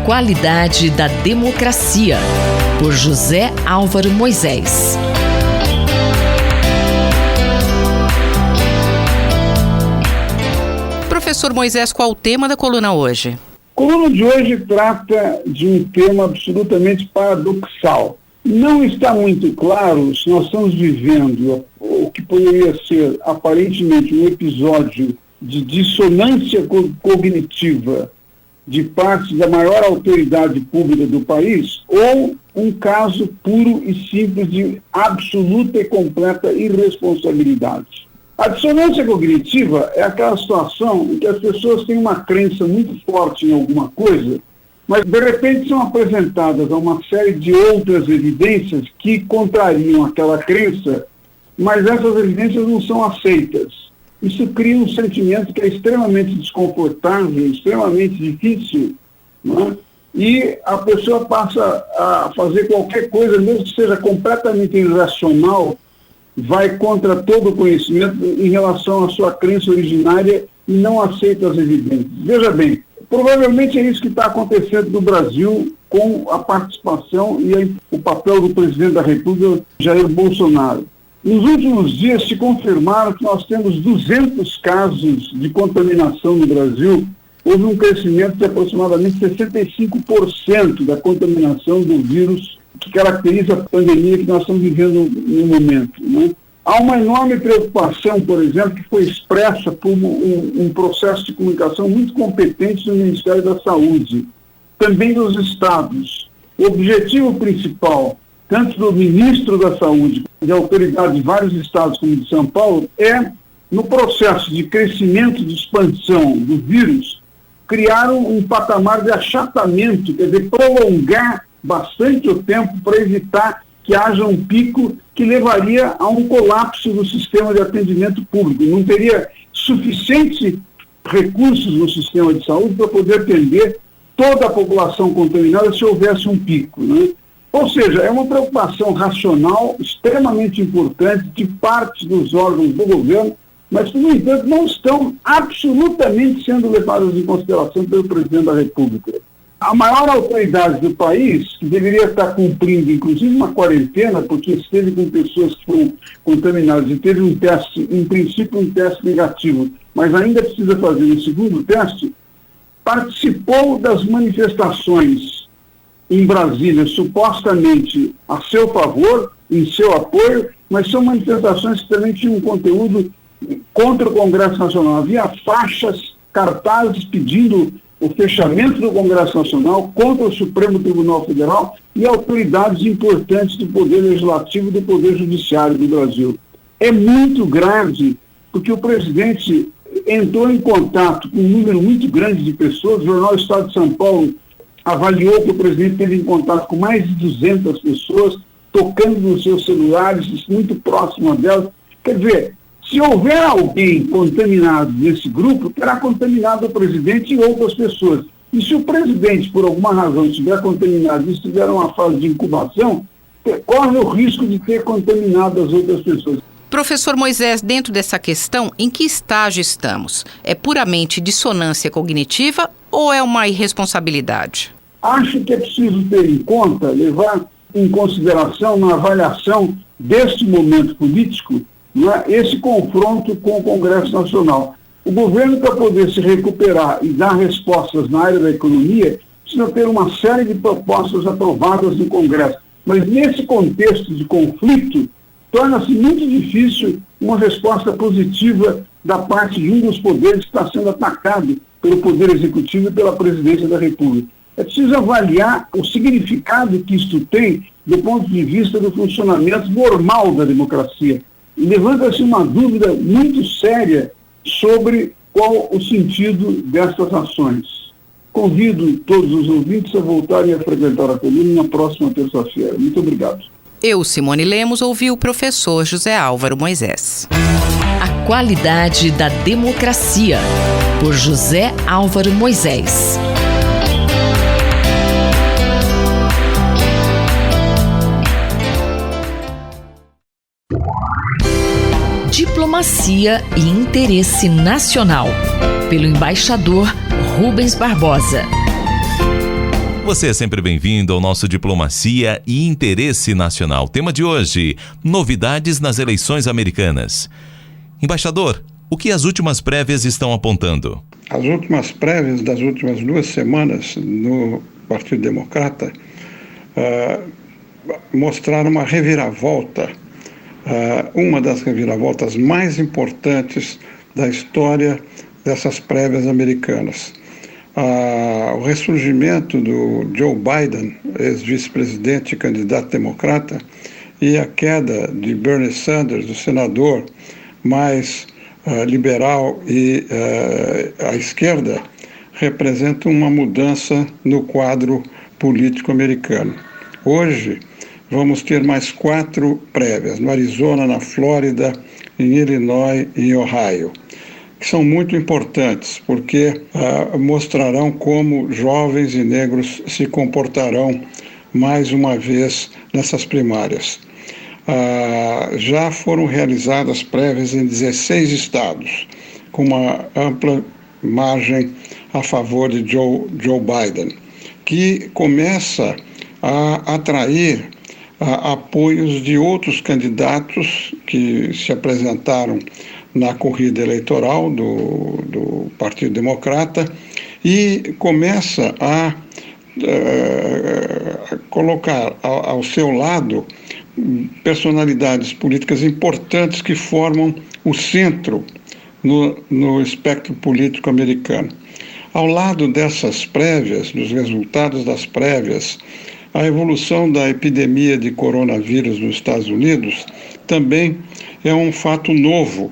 qualidade da democracia, por José Álvaro Moisés. Professor Moisés, qual o tema da coluna hoje? A coluna de hoje trata de um tema absolutamente paradoxal. Não está muito claro se nós estamos vivendo o que poderia ser aparentemente um episódio de dissonância cognitiva de parte da maior autoridade pública do país ou um caso puro e simples de absoluta e completa irresponsabilidade. A dissonância cognitiva é aquela situação em que as pessoas têm uma crença muito forte em alguma coisa, mas de repente são apresentadas a uma série de outras evidências que contrariam aquela crença, mas essas evidências não são aceitas. Isso cria um sentimento que é extremamente desconfortável, extremamente difícil, não é? E a pessoa passa a fazer qualquer coisa, mesmo que seja completamente irracional, vai contra todo o conhecimento em relação à sua crença originária e não aceita as evidências. Veja bem, provavelmente é isso que está acontecendo no Brasil com a participação e o papel do presidente da República, Jair Bolsonaro. Nos últimos dias se confirmaram que nós temos 200 casos de contaminação no Brasil. Houve um crescimento de aproximadamente 65% da contaminação do vírus que caracteriza a pandemia que nós estamos vivendo no momento, né? Há uma enorme preocupação, por exemplo, que foi expressa por um processo de comunicação muito competente do Ministério da Saúde, também dos estados. O objetivo principal, tanto do ministro da Saúde, de autoridade de vários estados, como de São Paulo, é, no processo de crescimento, de expansão do vírus, criar um patamar de achatamento, quer dizer, prolongar bastante o tempo para evitar que haja um pico que levaria a um colapso do sistema de atendimento público. Não teria suficientes recursos no sistema de saúde para poder atender toda a população contaminada se houvesse um pico, né? Ou seja, é uma preocupação racional extremamente importante de parte dos órgãos do governo, mas que, no entanto, não estão absolutamente sendo levadas em consideração pelo presidente da República. A maior autoridade do país, que deveria estar cumprindo, inclusive, uma quarentena, porque esteve com pessoas que foram contaminadas e teve um teste, em princípio, um teste negativo, mas ainda precisa fazer um segundo teste, participou das manifestações em Brasília, supostamente a seu favor, em seu apoio, mas são manifestações que também tinham um conteúdo contra o Congresso Nacional. Havia faixas, cartazes pedindo o fechamento do Congresso Nacional contra o Supremo Tribunal Federal e autoridades importantes do Poder Legislativo e do Poder Judiciário do Brasil. É muito grave, porque o presidente entrou em contato com um número muito grande de pessoas. O jornal Estado de São Paulo avaliou que o presidente teve em contato com mais de 200 pessoas, tocando nos seus celulares, muito próximo a delas. Quer dizer, se houver alguém contaminado nesse grupo, terá contaminado o presidente e outras pessoas. E se o presidente, por alguma razão, estiver contaminado e estiver numa fase de incubação, corre o risco de ter contaminado as outras pessoas. Professor Moisés, dentro dessa questão, em que estágio estamos? É puramente dissonância cognitiva ou é uma irresponsabilidade? Acho que é preciso ter em conta, levar em consideração na avaliação deste momento político, esse confronto com o Congresso Nacional. O governo, para poder se recuperar e dar respostas na área da economia, precisa ter uma série de propostas aprovadas no Congresso. Mas nesse contexto de conflito, torna-se muito difícil uma resposta positiva da parte de um dos poderes que está sendo atacado pelo Poder Executivo e pela Presidência da República. É preciso avaliar o significado que isto tem do ponto de vista do funcionamento normal da democracia. E levanta-se uma dúvida muito séria sobre qual o sentido dessas ações. Convido todos os ouvintes a voltarem a frequentar a coluna na próxima terça-feira. Muito obrigado. Eu, Simone Lemos, ouvi o professor José Álvaro Moisés. A qualidade da democracia, por José Álvaro Moisés. Diplomacia e interesse nacional, pelo embaixador Rubens Barbosa. Você é sempre bem-vindo ao nosso Diplomacia e Interesse Nacional. Tema de hoje, novidades nas eleições americanas. Embaixador, o que as últimas prévias estão apontando? As últimas prévias das últimas 2 semanas no Partido Democrata mostraram uma reviravolta, uma das reviravoltas mais importantes da história dessas prévias americanas. O ressurgimento do Joe Biden, ex-vice-presidente e candidato democrata, e a queda de Bernie Sanders, o senador mais liberal e à esquerda, representam uma mudança no quadro político americano. Hoje, vamos ter mais 4 prévias, no Arizona, na Flórida, em Illinois e em Ohio, que são muito importantes, porque mostrarão como jovens e negros se comportarão mais uma vez nessas primárias. Já foram realizadas prévias em 16 estados, com uma ampla margem a favor de Joe Biden, que começa a atrair apoios de outros candidatos que se apresentaram na corrida eleitoral do Partido Democrata e começa a colocar ao seu lado personalidades políticas importantes que formam o centro no espectro político americano. Ao lado dessas prévias, dos resultados das prévias, a evolução da epidemia de coronavírus nos Estados Unidos também é um fato novo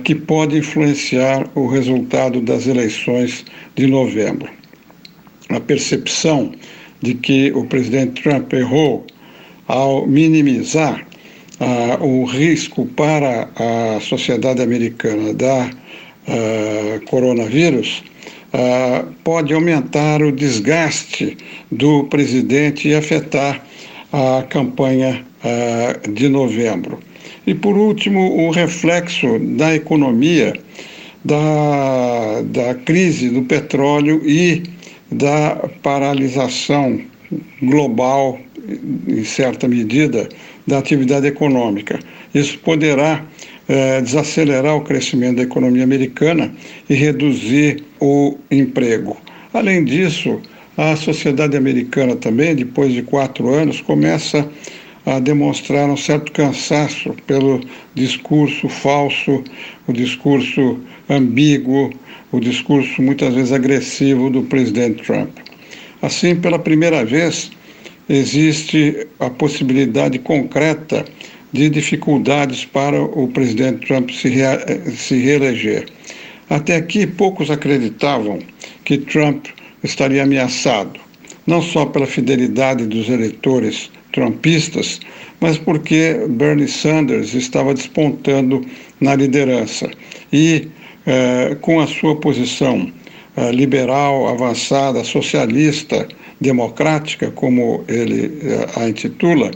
que pode influenciar o resultado das eleições de novembro. A percepção de que o presidente Trump errou ao minimizar o risco para a sociedade americana da coronavírus pode aumentar o desgaste do presidente e afetar a campanha de novembro. E, por último, o reflexo da economia, da crise do petróleo e da paralisação global, em certa medida, da atividade econômica. Isso poderá desacelerar o crescimento da economia americana e reduzir o emprego. Além disso, a sociedade americana também, depois de 4 anos, começa a demonstrar um certo cansaço pelo discurso falso, o discurso ambíguo, o discurso muitas vezes agressivo do presidente Trump. Assim, pela primeira vez, existe a possibilidade concreta de dificuldades para o presidente Trump se reeleger. Até aqui, poucos acreditavam que Trump estaria ameaçado, não só pela fidelidade dos eleitores trumpistas, mas porque Bernie Sanders estava despontando na liderança. E, com a sua posição liberal, avançada, socialista, democrática, como ele a intitula,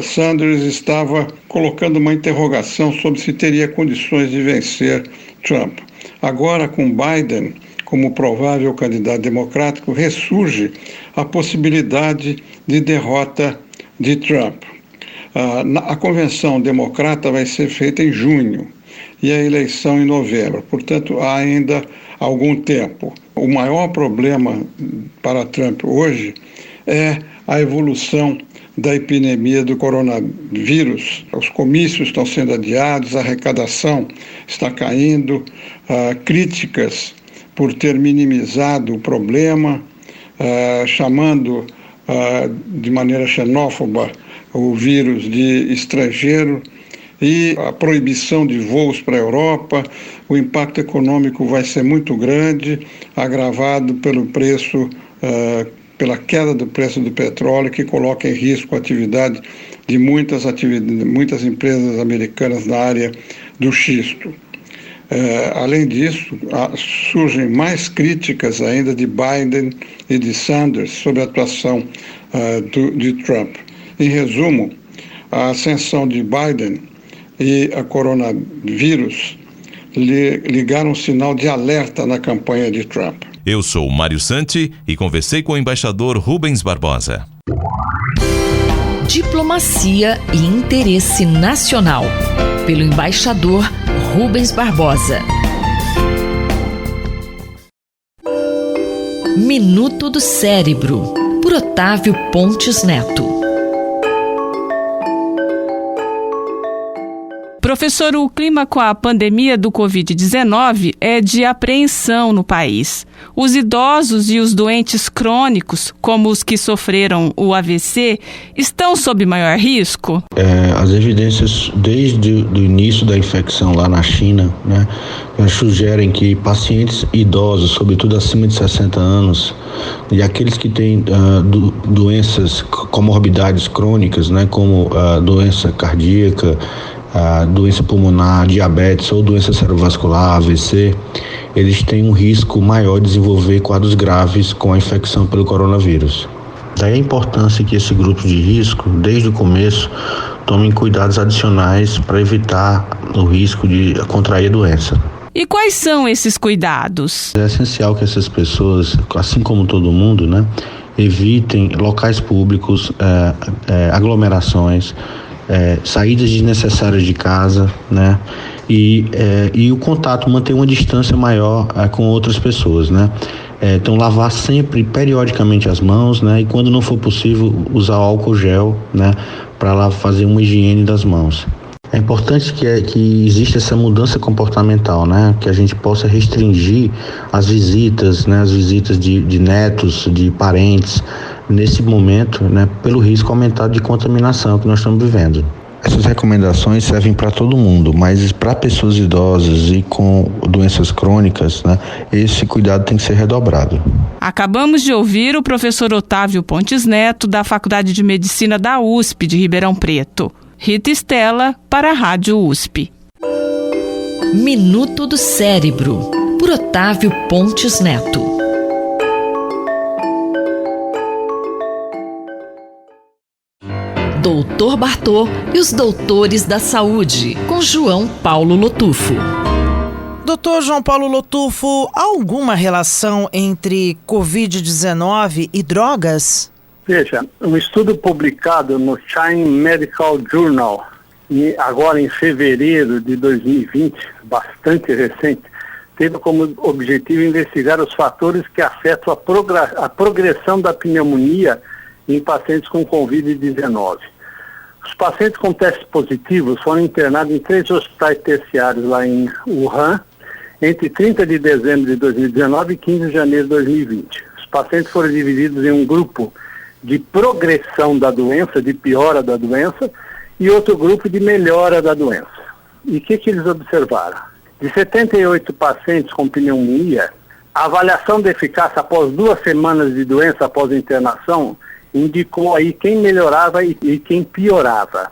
Sanders estava colocando uma interrogação sobre se teria condições de vencer Trump. Agora, com Biden como provável candidato democrático, ressurge a possibilidade de derrota de Trump. A convenção democrata vai ser feita em junho e a eleição em novembro, portanto, há ainda algum tempo. O maior problema para Trump hoje é a evolução da epidemia do coronavírus. Os comícios estão sendo adiados, a arrecadação está caindo, críticas por ter minimizado o problema, chamando de maneira xenófoba o vírus de estrangeiro, e a proibição de voos para a Europa. O impacto econômico vai ser muito grande, agravado pelo preço, pela queda do preço do petróleo, que coloca em risco a atividade de muitas empresas americanas na área do xisto. Além disso, surgem mais críticas ainda de Biden e de Sanders sobre a atuação de Trump. Em resumo, a ascensão de Biden e a coronavírus ligaram um sinal de alerta na campanha de Trump. Eu sou Mário Santi e conversei com o embaixador Rubens Barbosa. Diplomacia e interesse nacional, pelo embaixador Rubens Barbosa. Minuto do Cérebro, por Otávio Pontes Neto. Professor, o clima com a pandemia do Covid-19 é de apreensão no país. Os idosos e os doentes crônicos, como os que sofreram o AVC, estão sob maior risco? As evidências desde o início da infecção lá na China, sugerem que pacientes idosos, sobretudo acima de 60 anos, e aqueles que têm doenças, comorbidades crônicas, como doença cardíaca, a doença pulmonar, diabetes ou doença cerebrovascular, AVC, eles têm um risco maior de desenvolver quadros graves com a infecção pelo coronavírus. Daí a importância que esse grupo de risco, desde o começo, tomem cuidados adicionais para evitar o risco de contrair a doença. E quais são esses cuidados? É essencial que essas pessoas, assim como todo mundo, evitem locais públicos, aglomerações, saídas desnecessárias de casa, e o contato, manter uma distância maior com outras pessoas, Então lavar sempre, periodicamente as mãos, e quando não for possível usar álcool gel, para lá fazer uma higiene das mãos. É importante que exista essa mudança comportamental, que a gente possa restringir as visitas, as visitas de netos, de parentes, nesse momento, pelo risco aumentado de contaminação que nós estamos vivendo. Essas recomendações servem para todo mundo, mas para pessoas idosas e com doenças crônicas, esse cuidado tem que ser redobrado. Acabamos de ouvir o professor Otávio Pontes Neto, da Faculdade de Medicina da USP de Ribeirão Preto. Rita Estela, para a Rádio USP. Minuto do Cérebro, por Otávio Pontes Neto. Doutor Bartô e os Doutores da Saúde, com João Paulo Lotufo. Doutor João Paulo Lotufo, há alguma relação entre Covid-19 e drogas? Veja, um estudo publicado no China Medical Journal, agora em fevereiro de 2020, bastante recente, teve como objetivo investigar os fatores que afetam a progressão da pneumonia em pacientes com Covid-19. Os pacientes com testes positivos foram internados em 3 hospitais terciários lá em Wuhan, entre 30 de dezembro de 2019 e 15 de janeiro de 2020. Os pacientes foram divididos em um grupo de progressão da doença, de piora da doença, e outro grupo de melhora da doença. E o que eles observaram? De 78 pacientes com pneumonia, a avaliação de eficácia após 2 semanas de doença após a internação indicou aí quem melhorava e quem piorava.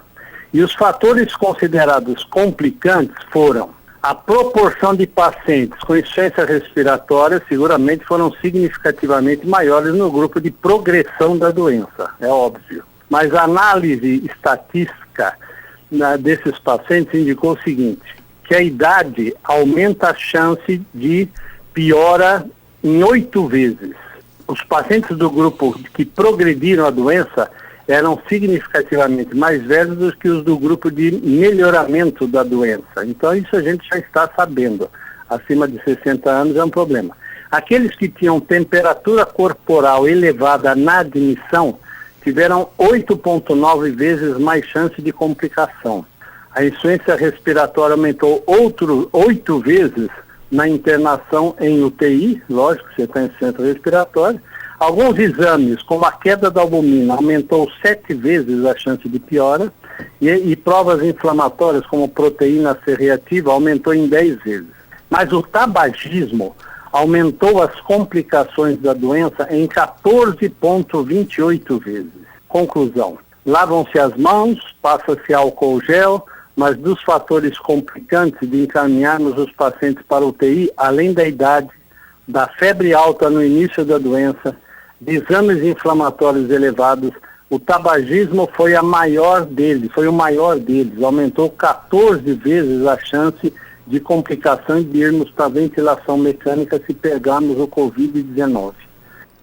E os fatores considerados complicantes foram a proporção de pacientes com insuficiência respiratória, seguramente foram significativamente maiores no grupo de progressão da doença, é óbvio. Mas a análise estatística desses pacientes indicou o seguinte, que a idade aumenta a chance de piora em 8 vezes. Os pacientes do grupo que progrediram a doença eram significativamente mais velhos do que os do grupo de melhoramento da doença. Então isso a gente já está sabendo. Acima de 60 anos é um problema. Aqueles que tinham temperatura corporal elevada na admissão tiveram 8,9 vezes mais chance de complicação. A insuficiência respiratória aumentou 8 vezes na internação em UTI, lógico, você está em centro respiratório. Alguns exames, como a queda da albumina, aumentou 7 vezes a chance de piora, e provas inflamatórias, como proteína C reativa, aumentou em 10 vezes. Mas o tabagismo aumentou as complicações da doença em 14,28 vezes. Conclusão: lavam-se as mãos, passa-se álcool gel, mas dos fatores complicantes de encaminharmos os pacientes para a UTI, além da idade, da febre alta no início da doença, de exames inflamatórios elevados, o tabagismo foi o maior deles, aumentou 14 vezes a chance de complicação de irmos para a ventilação mecânica se pegarmos o Covid-19.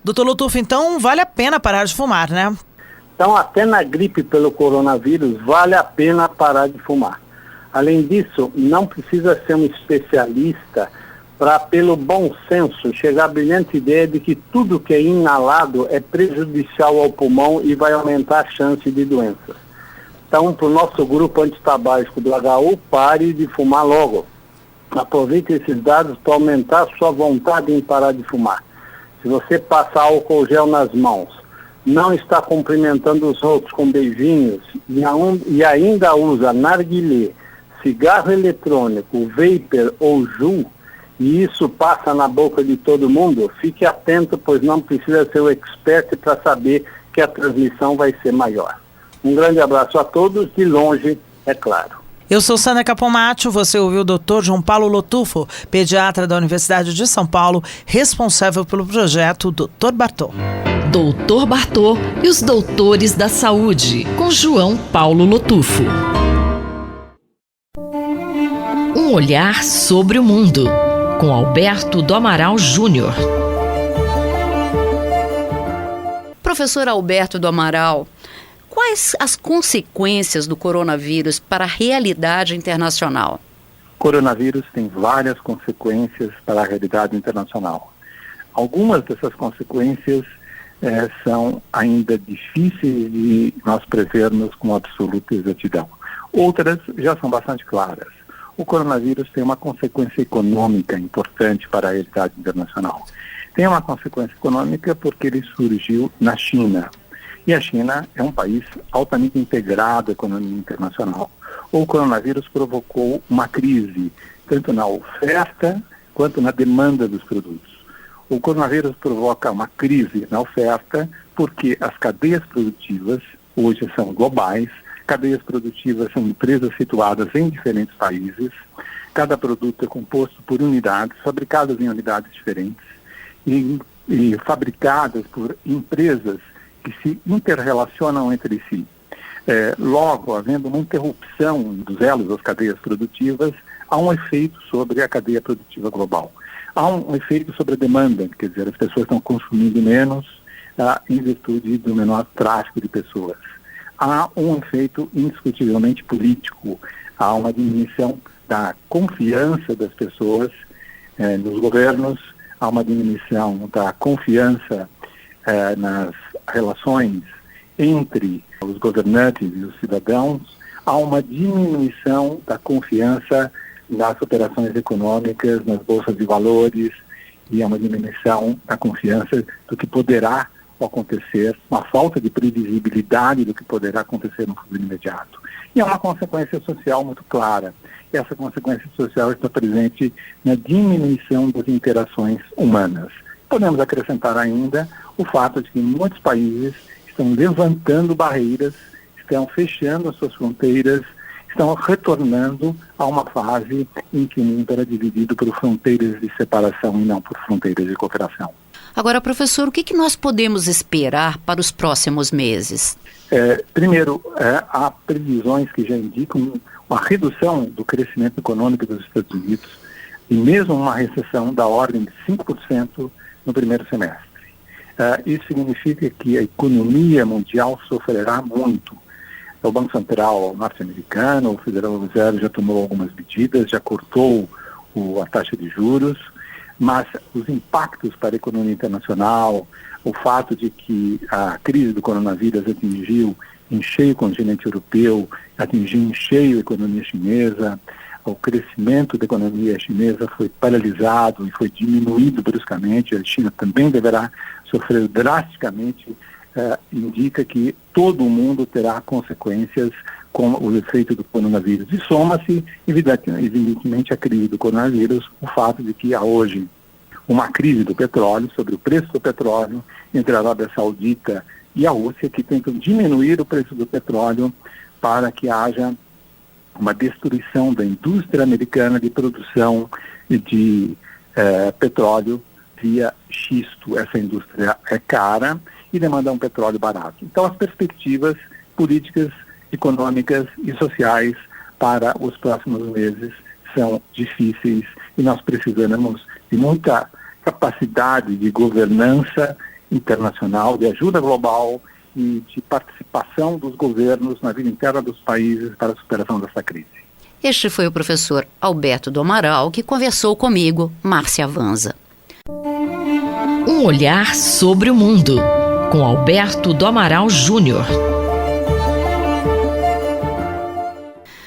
Doutor Lotufo, então vale a pena parar de fumar, né? Então, até na gripe pelo coronavírus, vale a pena parar de fumar. Além disso, não precisa ser um especialista para, pelo bom senso, chegar à brilhante ideia de que tudo que é inalado é prejudicial ao pulmão e vai aumentar a chance de doenças. Então, para o nosso grupo antitabágico do HU, pare de fumar logo. Aproveite esses dados para aumentar a sua vontade em parar de fumar. Se você passa álcool gel nas mãos, não está cumprimentando os outros com beijinhos e ainda usa narguilé, cigarro eletrônico, vapor ou Juul, e isso passa na boca de todo mundo, fique atento, pois não precisa ser o expert para saber que a transmissão vai ser maior. Um grande abraço a todos, de longe, é claro. Eu sou Sandra Capomatto, você ouviu o Dr. João Paulo Lotufo, pediatra da Universidade de São Paulo, responsável pelo projeto Dr. Bartô. Doutor Bartô e os doutores da saúde, com João Paulo Lotufo. Um olhar sobre o mundo, com Alberto do Amaral Júnior. Professor Alberto do Amaral, quais as consequências do coronavírus para a realidade internacional? O coronavírus tem várias consequências para a realidade internacional. Algumas dessas consequências são ainda difíceis de nós prevermos com absoluta exatidão. Outras já são bastante claras. O coronavírus tem uma consequência econômica importante para a realidade internacional. Tem uma consequência econômica porque ele surgiu na China. E a China é um país altamente integrado à economia internacional. O coronavírus provocou uma crise, tanto na oferta quanto na demanda dos produtos. O coronavírus provoca uma crise na oferta porque as cadeias produtivas hoje são globais, cadeias produtivas são empresas situadas em diferentes países, cada produto é composto por unidades, fabricadas em unidades diferentes e fabricadas por empresas que se interrelacionam entre si. Logo, havendo uma interrupção dos elos das cadeias produtivas, há um efeito sobre a cadeia produtiva global. Há um efeito sobre a demanda, quer dizer, as pessoas estão consumindo menos em virtude do menor tráfego de pessoas. Há um efeito indiscutivelmente político, há uma diminuição da confiança das pessoas nos governos, há uma diminuição da confiança nas relações entre os governantes e os cidadãos, há uma diminuição da confiança nas operações econômicas, nas bolsas de valores, e há uma diminuição da confiança do que poderá acontecer, uma falta de previsibilidade do que poderá acontecer no futuro imediato. E há uma consequência social muito clara. Essa consequência social está presente na diminuição das interações humanas. Podemos acrescentar ainda o fato de que muitos países estão levantando barreiras, estão fechando as suas fronteiras, estão retornando a uma fase em que o mundo era dividido por fronteiras de separação e não por fronteiras de cooperação. Agora, professor, o que nós podemos esperar para os próximos meses? Primeiro, há previsões que já indicam uma redução do crescimento econômico dos Estados Unidos e mesmo uma recessão da ordem de 5% no primeiro semestre. Isso significa que a economia mundial sofrerá muito. O Banco Central norte-americano, o Federal Reserve já tomou algumas medidas, já cortou a taxa de juros, mas os impactos para a economia internacional, o fato de que a crise do coronavírus atingiu em cheio o continente europeu, atingiu em cheio a economia chinesa, o crescimento da economia chinesa foi paralisado e foi diminuído bruscamente, a China também deverá sofrer drasticamente, indica que todo o mundo terá consequências com o efeito do coronavírus. E soma-se, evidentemente, a crise do coronavírus, o fato de que há hoje uma crise do petróleo, sobre o preço do petróleo, entre a Arábia Saudita e a Rússia, que tentam diminuir o preço do petróleo para que haja uma destruição da indústria americana de produção de petróleo via xisto. Essa indústria é cara e demanda um petróleo barato. Então, as perspectivas políticas, econômicas e sociais para os próximos meses são difíceis e nós precisamos de muita capacidade de governança internacional, de ajuda global e de participação dos governos na vida interna dos países para a superação dessa crise. Este foi o professor Alberto do Amaral que conversou comigo, Márcia Vanza. Um olhar sobre o mundo, com Alberto do Amaral Júnior.